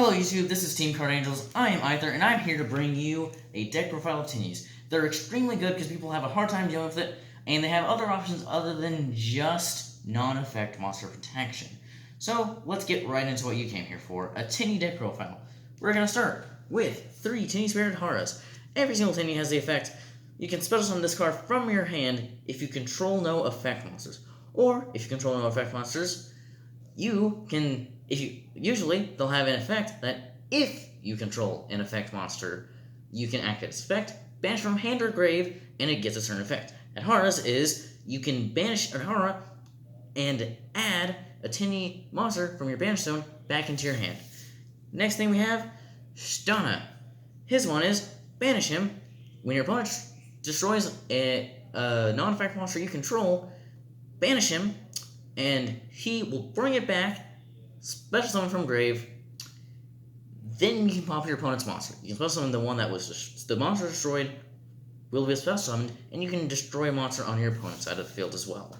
Hello YouTube, this is Team Card Angels. I am Aether, and I'm here to bring you a deck profile of Tenyis. They're extremely good because people have a hard time dealing with it, and they have other options other than just non-effect monster protection. So, let's get right into what you came here for, a Tenyi deck profile. We're going to start with 3 Tenyi Spirited Haras. Every single Tenyi has the effect, you can special summon this card from your hand if you control no effect monsters. Or, if you control no effect monsters, you can... Usually, they'll have an effect that if you control an effect monster, you can activate its effect, banish from hand or grave, and it gets a certain effect. At Haras is, you can banish a Hara and add a Tenyi monster from your banish zone back into your hand. Next thing we have, Shtana. His one is, banish him. When your opponent destroys a non-effect monster you control, banish him, and he will bring it back, special summon from grave, then you can pop your opponent's monster. You can special summon the one that was the monster destroyed will be special summoned, and you can destroy a monster on your opponent's side of the field as well.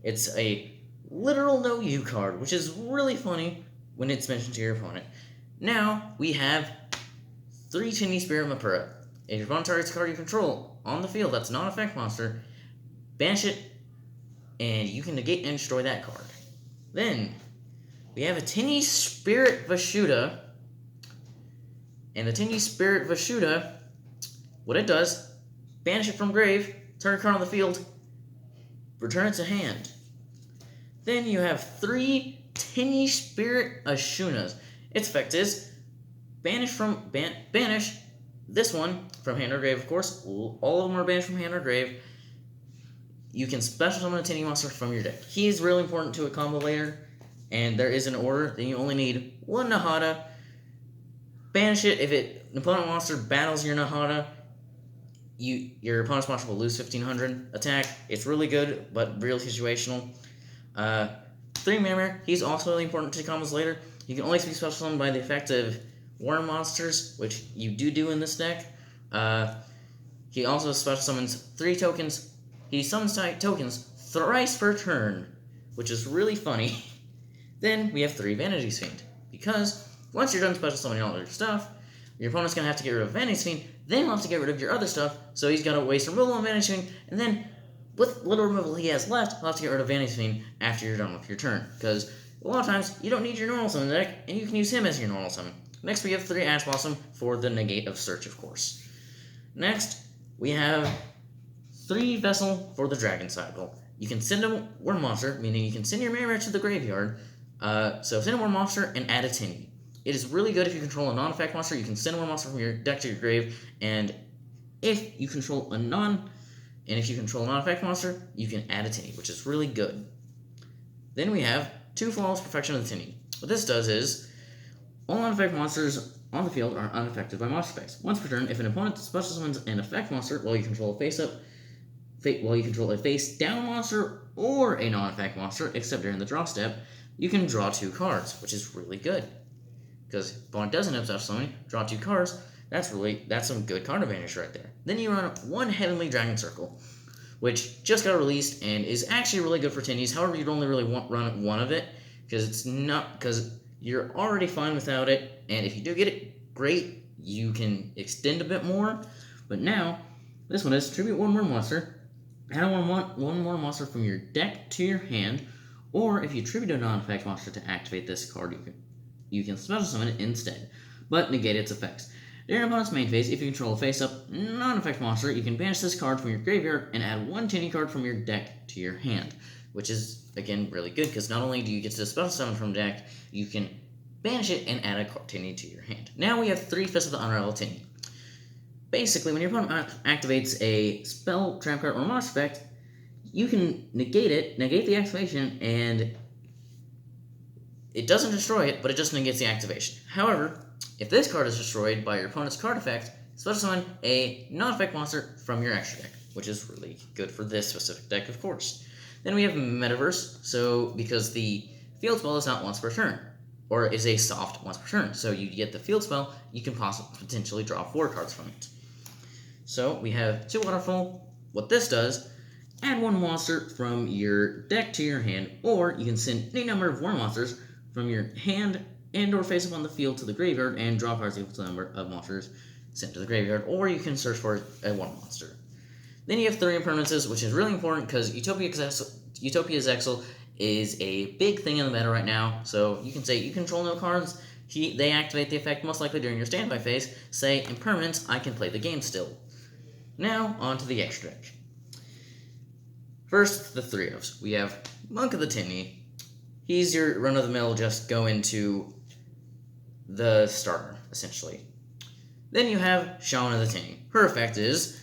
It's a literal no you card, which is really funny when it's mentioned to your opponent. Now we have 3 Tenyi Spirit Mapura. If your opponent targets a card you control on the field that's not an effect monster, banish it, and you can negate and destroy that card. Then we have a Tenyi Spirit Vashuda, and the Tenyi Spirit Vashuda, what it does, banish it from grave, target card on the field, return it to hand. Then you have 3 Tenyi Spirit Ashunas. Its effect is, banish this one from hand or grave, of course. All of them are banished from hand or grave. You can special summon a Tenyi monster from your deck. He is really important to a combo later, and there is an order. Then you only need 1 Nahata. Banish it. If an opponent monster battles your Nahata, your opponent's monster will lose 1500 attack. It's really good, but real situational. 3 Mammoth. He's also really important to combos later. You can only be special summoned by the effect of war monsters, which you do in this deck. He also special summons 3 tokens. He summons tokens thrice per turn, which is really funny. Then we have 3 Vanity Fiend, because once you're done special summoning all your stuff, your opponent's going to have to get rid of Vanity Fiend, then he'll have to get rid of your other stuff, so he's got to waste removal on Vanity Fiend, and then with little removal he has left, he'll have to get rid of Vanity Fiend after you're done with your turn, because a lot of times you don't need your normal summon deck, and you can use him as your normal summon. Next we have 3 Ash Blossom for the negate of Search, of course. Next, we have 3 Vessel for the Dragon Cycle. You can send a Worm Monster, meaning you can send your Mirror to the graveyard, so send a Worm Monster and add a Tenyi. It is really good if you control a non-effect monster. You can send a Worm Monster from your deck to your grave, and if you control a non-effect monster, you can add a Tenyi, which is really good. Then we have 2 Flawless Perfection of the Tenyi. What this does is, all non-effect monsters on the field are unaffected by monster effects. Once per turn, if an opponent special summons an effect monster while you control a face-down monster or a non-effect monster, except during the draw step, you can draw 2 cards, which is really good. Because if opponent doesn't have special summoning, draw 2 cards, that's some good card advantage right there. Then you run 1 Heavenly Dragon Circle, which just got released and is actually really good for Tenyis. However, you'd only really run 1 of it, because you're already fine without it, and if you do get it, great, you can extend a bit more. But now, this one is tribute 1 more monster, add one more monster from your deck to your hand, or if you tribute a non-effect monster to activate this card, you can special summon it instead, but negate its effects. During your opponent's main phase, if you control a face-up non-effect monster, you can banish this card from your graveyard and add 1 Tenyi card from your deck to your hand, which is, again, really good, because not only do you get to special summon from deck, you can banish it and add a Tenyi to your hand. Now we have 3 Fists of the Unraveled Tenyi. Basically, when your opponent activates a spell, trap card, or monster effect, you can negate the activation, and it doesn't destroy it, but it just negates the activation. However, if this card is destroyed by your opponent's card effect, special summon a non-effect monster from your extra deck, which is really good for this specific deck, of course. Then we have Metaverse, because the field spell is not once per turn, or is a soft once per turn. So you get the field spell, you can potentially draw 4 cards from it. So we have 2 Waterfall. What this does, add 1 monster from your deck to your hand, or you can send any number of war monsters from your hand and or face up on the field to the graveyard and draw cards equal to the number of monsters sent to the graveyard, or you can search for a 1 monster. Then you have 3 impermanences, which is really important because Utopia's Exile is a big thing in the meta right now. So you can say you control no cards, they activate the effect most likely during your standby phase. Say impermanence, I can play the game still. Now, on to the extra deck. First, the 3 ofs. We have Monk of the Tenyi. He's your run-of-the-mill, just go into the starter, essentially. Then you have Shaman of the Tenyi. Her effect is,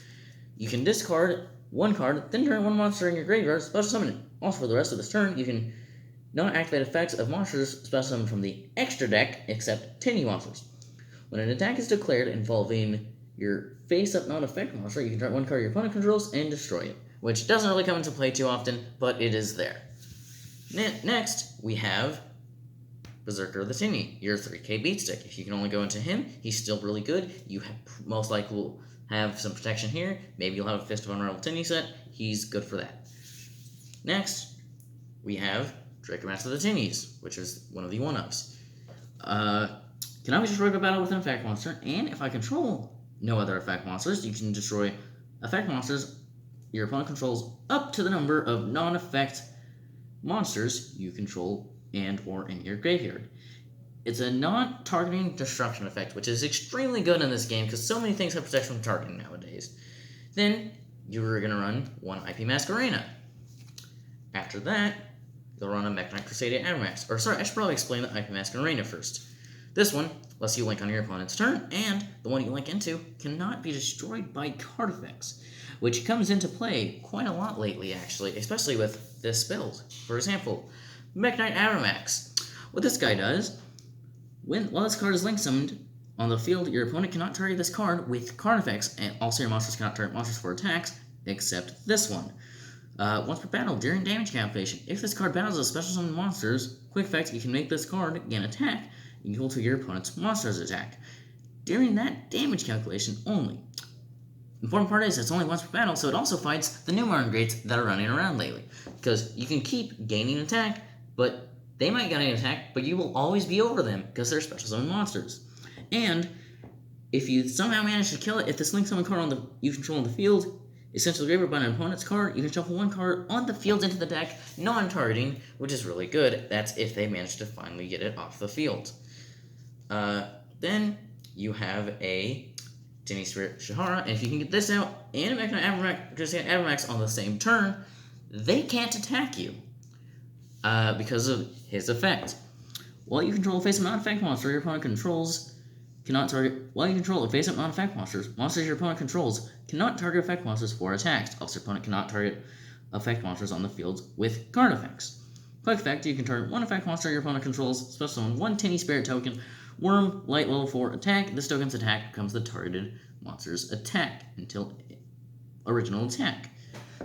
you can discard 1 card, then turn 1 monster in your graveyard, special summon it. Also, for the rest of this turn, you can not activate effects of monsters special summoned from the extra deck, except Tenyi monsters. When an attack is declared involving your face-up non-effect monster, you can draw 1 card your opponent controls and destroy it, which doesn't really come into play too often, but it is there. Next, we have Berserker of the Tenyi, your 3k beat stick. If you can only go into him, he's still really good. You most likely will have some protection here. Maybe you'll have a Fist of Unraveled Tenyi set. He's good for that. Next, we have Dracomancer of the Tenyis, which is one of the 1-ofs. Can always destroy a battle with an effect monster, and if I control no other effect monsters, you can destroy effect monsters your opponent controls up to the number of non-effect monsters you control and or in your graveyard. It's a non-targeting destruction effect, which is extremely good in this game because so many things have protection from targeting nowadays. Then you're going to run 1 IP Masquerena. After that, you'll run a Mekk-Knight Crusadia Abramax. Or sorry, I should probably explain the IP Masquerena first. This one lets you link on your opponent's turn, and the one you link into cannot be destroyed by card effects, which comes into play quite a lot lately, actually, especially with this build. For example, Mekk-Knight Abramax. What this guy does, while this card is link summoned on the field, your opponent cannot target this card with card effects, and also your monsters cannot target monsters for attacks, except this one. Once per battle, during damage calculation, if this card battles a special summon monsters, quick effect, you can make this card gain attack equal to your opponent's monster's attack. During that damage calculation only. Important part is it's only once per battle, so it also fights the new Martin Greats that are running around lately. Because you can keep gaining attack, but they might gain an attack, but you will always be over them because they're special summon monsters. And if you somehow manage to kill it, if this link summon card you control on the field is sent to the graveyard by an opponent's card, you can shuffle 1 card on the field into the deck, non-targeting, which is really good. That's if they manage to finally get it off the field. Then you have a Tenyi Spirit Shihara, and if you can get this out and a Mekk-Knight Abramax on the same turn, they can't attack you because of his effect. While you control a face-up non-effect monster your opponent controls cannot target. While you control a face-up non-effect monsters your opponent controls cannot target effect monsters for attacks. Also, your opponent cannot target effect monsters on the field with card effects. Quick effect, you can target 1 effect monster your opponent controls, special summon 1 Tenyi Spirit token, Worm, light level 4 attack. This token's attack becomes the targeted monster's attack until original attack.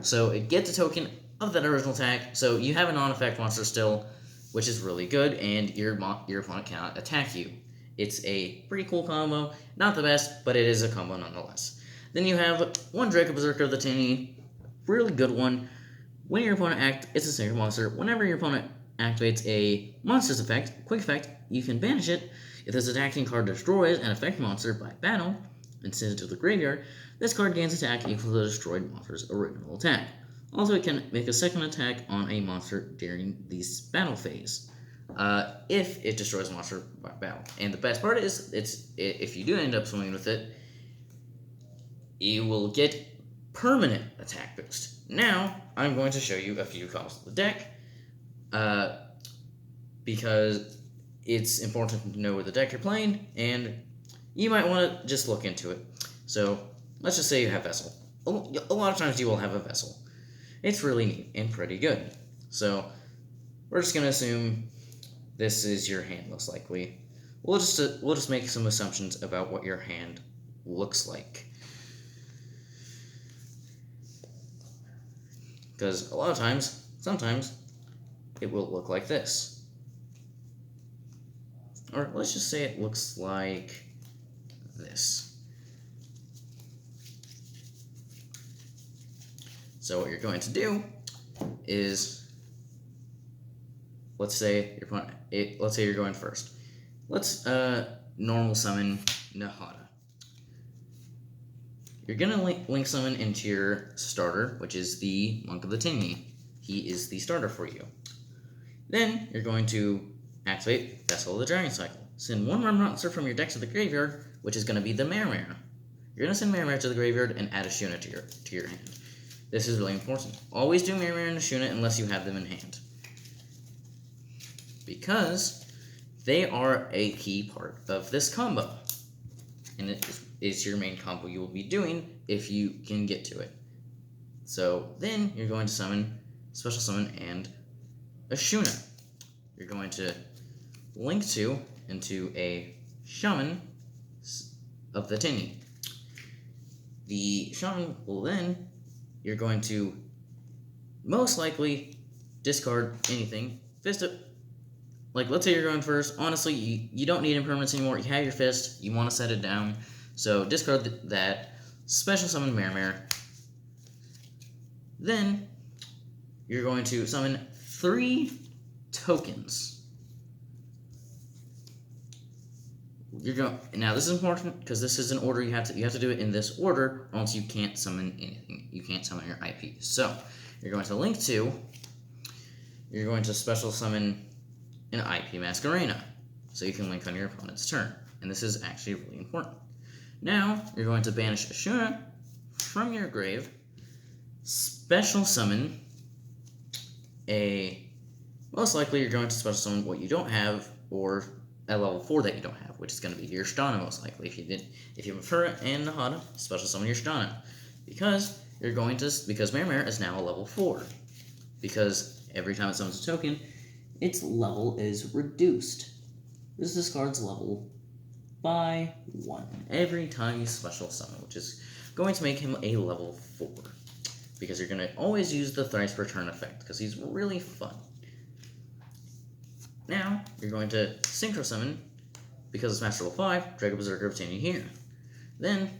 So it gets a token of that original attack, so you have a non-effect monster still, which is really good, and your opponent cannot attack you. It's a pretty cool combo. Not the best, but it is a combo nonetheless. Then you have 1 Draco Berserker of the Tenyi. Really good one. When your opponent it's a single monster. Whenever your opponent activates a monster's effect, quick effect, you can banish it. If this attacking card destroys an effect monster by battle and sends it to the graveyard, this card gains attack equal to the destroyed monster's original attack. Also, it can make a second attack on a monster during this battle phase, if it destroys a monster by battle. And the best part is, if you do end up swinging with it, you will get permanent attack boost. Now, I'm going to show you a few combos of the deck, because it's important to know where the deck you're playing, and you might want to just look into it. So, let's just say you have Vessel. A lot of times you will have a Vessel. It's really neat and pretty good. So, we're just going to assume this is your hand, most likely. We'll just make some assumptions about what your hand looks like. Because a lot of times, sometimes, it will look like this. Or let's just say it looks like this. So what you're going to do is, let's say you're going first. let's normal summon Nahada. You're gonna link summon into your starter, which is the Monk of the Tenyi. He is the starter for you. Then you're going to activate Vessel of the Dragon Cycle. Send one run monster from your deck to the graveyard, which is going to be the Mermere. You're going to send Mermere to the graveyard and add a Shuna to your hand. This is really important. Always do Mermere and a Shuna unless you have them in hand, because they are a key part of this combo, and it is your main combo you will be doing if you can get to it. So then you're going to summon, special summon, and a Shuna. You're going to link into a Shaman of the Tenyi. The Shaman will then, you're going to most likely discard anything. Fist it. Like, let's say you're going first. Honestly, you don't need impermanence anymore. You have your fist. You want to set it down. So discard that. Special summon Mermere. Then you're going to summon 3 tokens. Now this is important because this is an order you have to do it in this order, or else you can't summon anything. You can't summon your IP. So you're going to link to. You're going to special summon an IP Masquerena, so you can link on your opponent's turn. And this is actually really important. Now you're going to banish a Shuna from your grave. Special summon a. Most likely you're going to special summon what you don't have, or at level 4 that you don't have, which is going to be your Shtana most likely. If you have Mafura and Nahada, special summon your Shtana. Because Mermere is now a level 4. Because every time it summons a token, its level is reduced. This discards level by 1 every time you special summon, which is going to make him a level 4. Because you're going to always use the thrice per turn effect, because he's really fun. Now, you're going to Synchro Summon, because it's Master Level 5, Draco Berserker of Tenyi here. Then,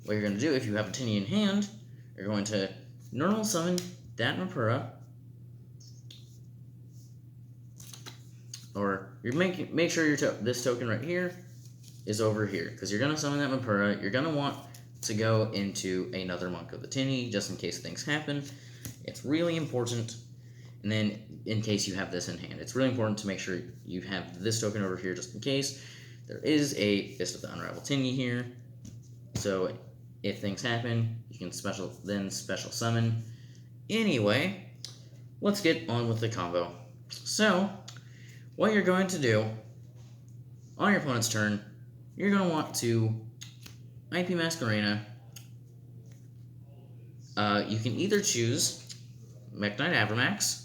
what you're going to do, if you have a Tenyi in hand, you're going to normal summon that Mapura, or you make sure this token right here is over here, because you're going to summon that Mapura. You're going to want to go into another Monk of the Tenyi, just in case things happen. It's really important. And then, in case you have this in hand, it's really important to make sure you have this token over here just in case. There is a Fist of the Unraveled Tenyi here, so if things happen, you can special summon. Anyway, let's get on with the combo. So, what you're going to do on your opponent's turn, you're going to want to IP Masquerena. You can either choose Mech Knight Abramax,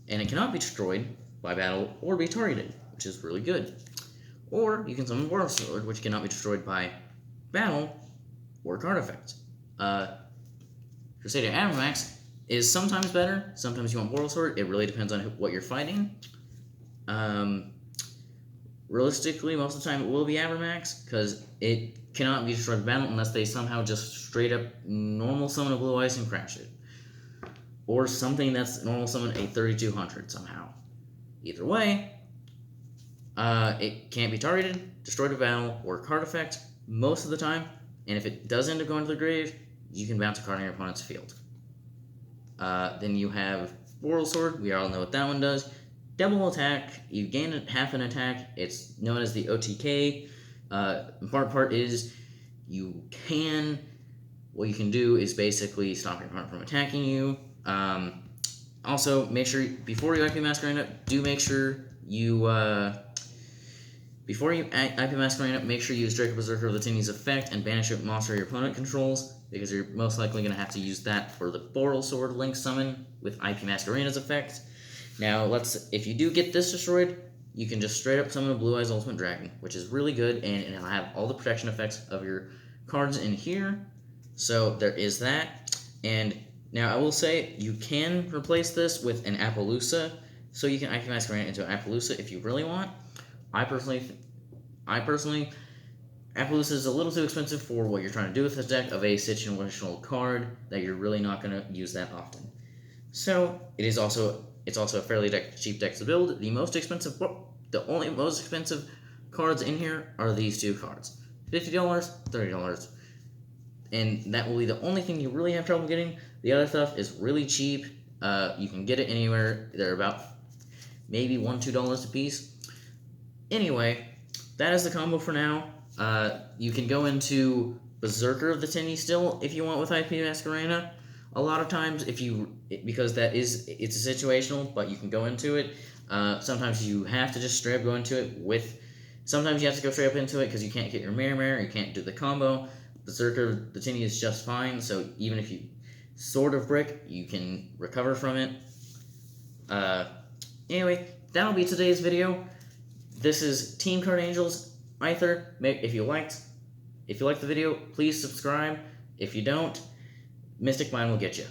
and it cannot be destroyed by battle or be targeted, which is really good. Or you can summon Boral Sword, which cannot be destroyed by battle or card effect. Crusader Abramax is sometimes better, sometimes you want Boral Sword. It really depends on what you're fighting. Realistically, most of the time it will be Abramax, because it cannot be destroyed by battle unless they somehow just straight up normal summon a Blue Ice and crash it. Or something that's normal summon a 3200 somehow. Either way, it can't be targeted, destroyed by battle, or card effect most of the time. And if it does end up going to the grave, you can bounce a card on your opponent's field. Then you have Boral Sword. We all know what that one does. Double attack. You gain half an attack. It's known as the OTK. Important part is what you can do is basically stop your opponent from attacking you. Also, make sure before you IP Masquerena, make sure you use Draco Berserker of the Tenyi's effect and banish a monster your opponent controls, because you're most likely going to have to use that for the Boral Sword Link summon with IP Masquerena's effect. Now, if you do get this destroyed, you can just straight up summon a Blue Eyes Ultimate Dragon, which is really good, and it'll have all the protection effects of your cards in here. So there is that. And now I will say you can replace this with an Appaloosa, so you can IP Masquerena into an Appaloosa if you really want. I personally, Appaloosa is a little too expensive for what you're trying to do with this deck of a situational card that you're really not going to use that often. So it's also a fairly cheap deck to build. The most expensive The only most expensive cards in here are these two cards. $50, $30. And that will be the only thing you really have trouble getting. The other stuff is really cheap. You can get it anywhere. They're about maybe $1, $2 a piece. Anyway, that is the combo for now. You can go into Berserker of the Tenyi still if you want with IP Masquerena. A lot of times, because it's a situational, but you can go into it. Sometimes you have to just straight up go into it sometimes you have to go straight up into it because you can't get your mirror, you can't do the combo. Berserker, the Tenyi is just fine, so even if you sort of brick, you can recover from it. Anyway, that'll be today's video. This is Team Card Angels. Aether, if you liked the video, please subscribe. If you don't, Mystic Mind will get you.